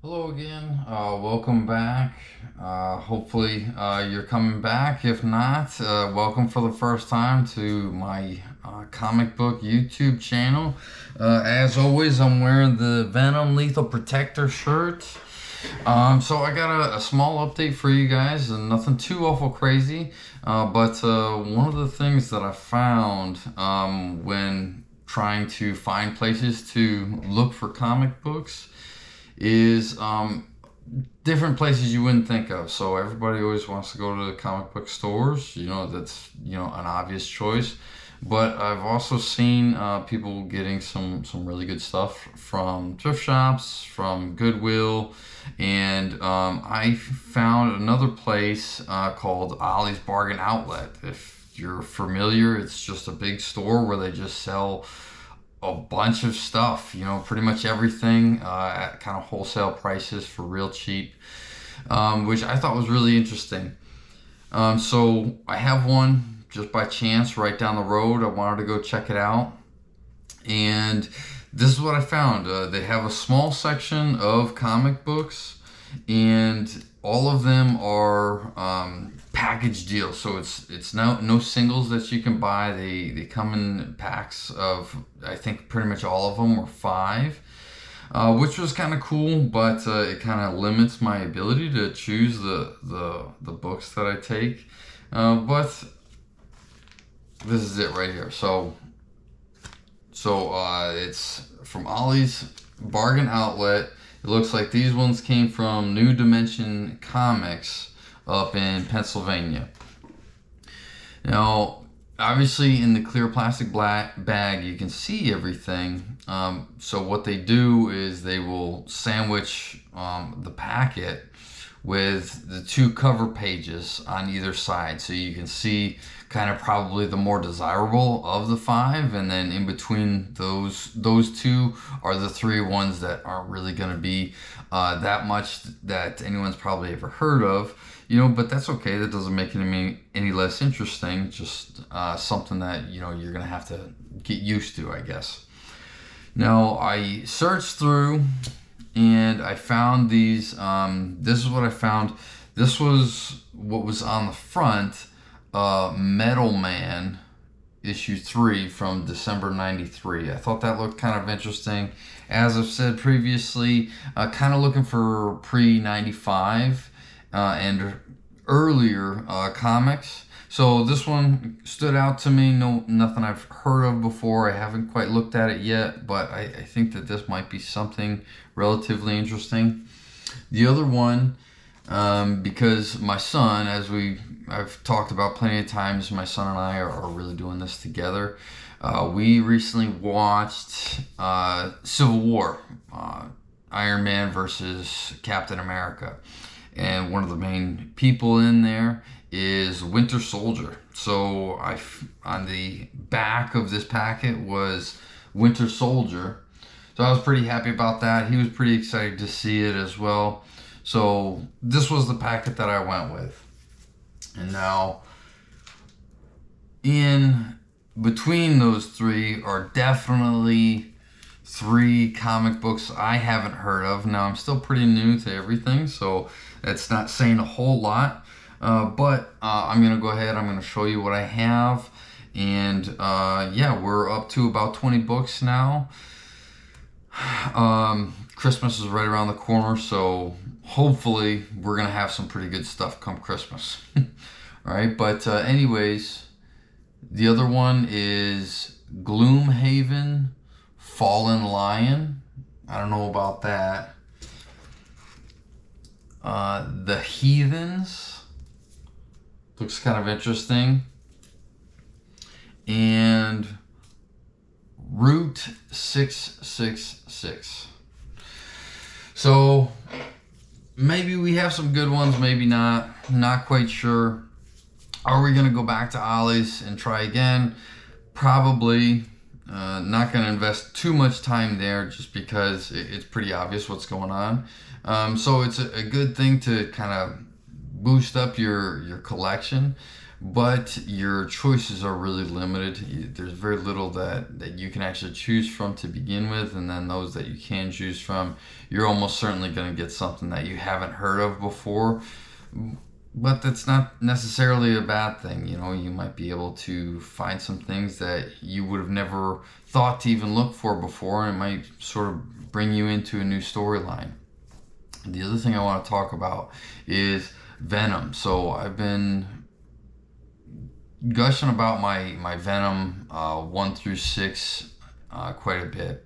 Hello again. Welcome back. Hopefully, you're coming back. If not, welcome for the first time to my comic book YouTube channel. As always, I'm wearing the Venom Lethal Protector shirt. So I got a small update for you guys, and nothing too awful crazy. But one of the things that I found when trying to find places to look for comic books is different places you wouldn't think of. So everybody always wants to go to the comic book stores. That's an obvious choice. But I've also seen people getting some really good stuff from thrift shops, from Goodwill, and I found another place called Ollie's Bargain Outlet. If you're familiar, it's just a big store where they just sell a bunch of stuff, pretty much everything at kind of wholesale prices for real cheap, which I thought was really interesting. So I have one just by chance right down the road. I wanted to go check it out. And this is what I found. They have a small section of comic books, and all of them are package deals. So it's no singles that you can buy. They come in packs of, I think pretty much all of them were five, which was kind of cool, but it kind of limits my ability to choose the books that I take. But this is it right here. So it's from Ollie's Bargain Outlet. It looks like these ones came from New Dimension Comics up in Pennsylvania. Now, obviously, in the clear plastic black bag, you can see everything. So what they do is they will sandwich the packet with the two cover pages on either side, so you can see kind of probably the more desirable of the five, and then in between those two are the three ones that aren't really going to be that much that anyone's probably ever heard of, but that's okay. That doesn't make it any less interesting. Just something that you're going to have to get used to, I guess. Now, I searched through and I found these. This is what I found. This was what was on the front. Metal Man issue 3 from December 93. I thought that looked kind of interesting. As I've said previously, kind of looking for pre-95 and earlier comics. So this one stood out to me. Nothing I've heard of before. I haven't quite looked at it yet, but I think that this might be something relatively interesting. The other one, because my son, I've talked about plenty of times, my son and I are really doing this together. We recently watched Civil War, Iron Man versus Captain America. And one of the main people in there is Winter Soldier. So on the back of this packet was Winter Soldier. So I was pretty happy about that. He was pretty excited to see it as well. So this was the packet that I went with. And now, in between those three are definitely three comic books I haven't heard of. Now, I'm still pretty new to everything, so that's not saying a whole lot. But I'm going to go ahead. I'm going to show you what I have. And yeah, we're up to about 20 books now. Christmas is right around the corner, so hopefully we're going to have some pretty good stuff come Christmas. All right, but anyways, the other one is Gloomhaven Fallen Lion. I don't know about that. The Heathens looks kind of interesting. And Route 666. So maybe we have some good ones, maybe not. Not quite sure. Are we going to go back to Ollie's and try again? Probably. Not going to invest too much time there just because it's pretty obvious what's going on. So it's a good thing to kind of boost up your collection. but your choices are really limited. There's very little that you can actually choose from to begin with, and then those that you can choose from, you're almost certainly going to get something that you haven't heard of before. But that's not necessarily a bad thing. You know, you might be able to find some things that you would have never thought to even look for before, and it might sort of bring you into a new storyline. The other thing I want to talk about is Venom. So I've been gushing about my Venom 1 through 6 quite a bit.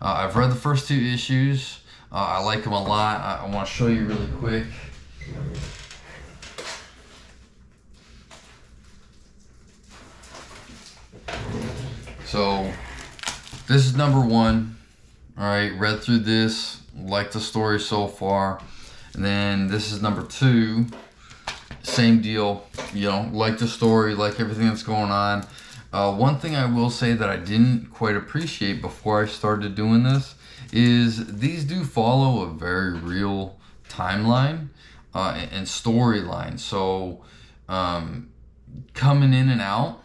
I've read the first 2 issues. I like them a lot. I want to show you really quick. So this is number 1. All right, read through this, like the story so far. And then this is number 2. Same deal, you know, like the story, like everything that's going on. One thing I will say that I didn't quite appreciate before I started doing this is these do follow a very real timeline and storyline. So coming in and out,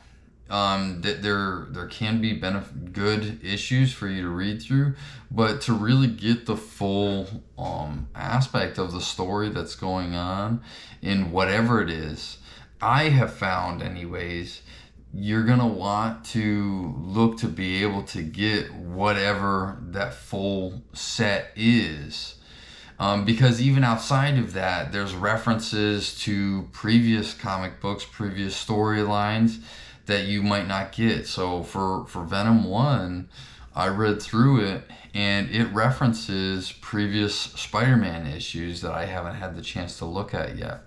that there can be good issues for you to read through, but to really get the full aspect of the story that's going on in whatever it is, I have found anyways, you're gonna want to look to be able to get whatever that full set is. Because even outside of that, there's references to previous comic books, previous storylines that you might not get. So for Venom 1, I read through it, and it references previous Spider-Man issues that I haven't had the chance to look at yet.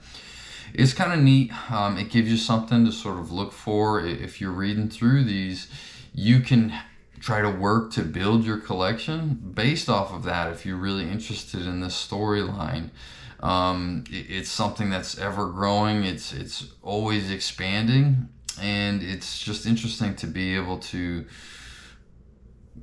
It's kind of neat. It gives you something to sort of look for. If you're reading through these, you can try to work to build your collection based off of that. If you're really interested in this storyline, it's something that's ever growing. It's always expanding, and it's just interesting to be able to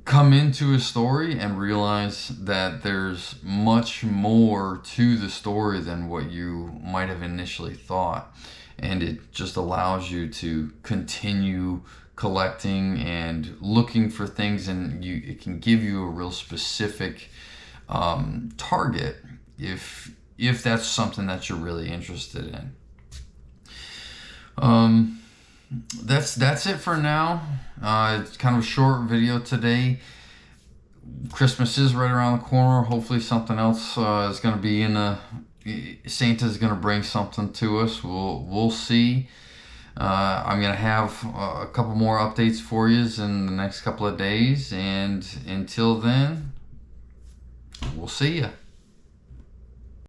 come into a story and realize that there's much more to the story than what you might have initially thought. And it just allows you to continue collecting and looking for things, and it can give you a real specific target if that's something that you're really interested in. That's it for now. It's kind of a short video today. Christmas is right around the corner. Hopefully something else is going to be Santa's going to bring something to us. We'll see. I'm going to have a couple more updates for you in the next couple of days, and until then, we'll see ya.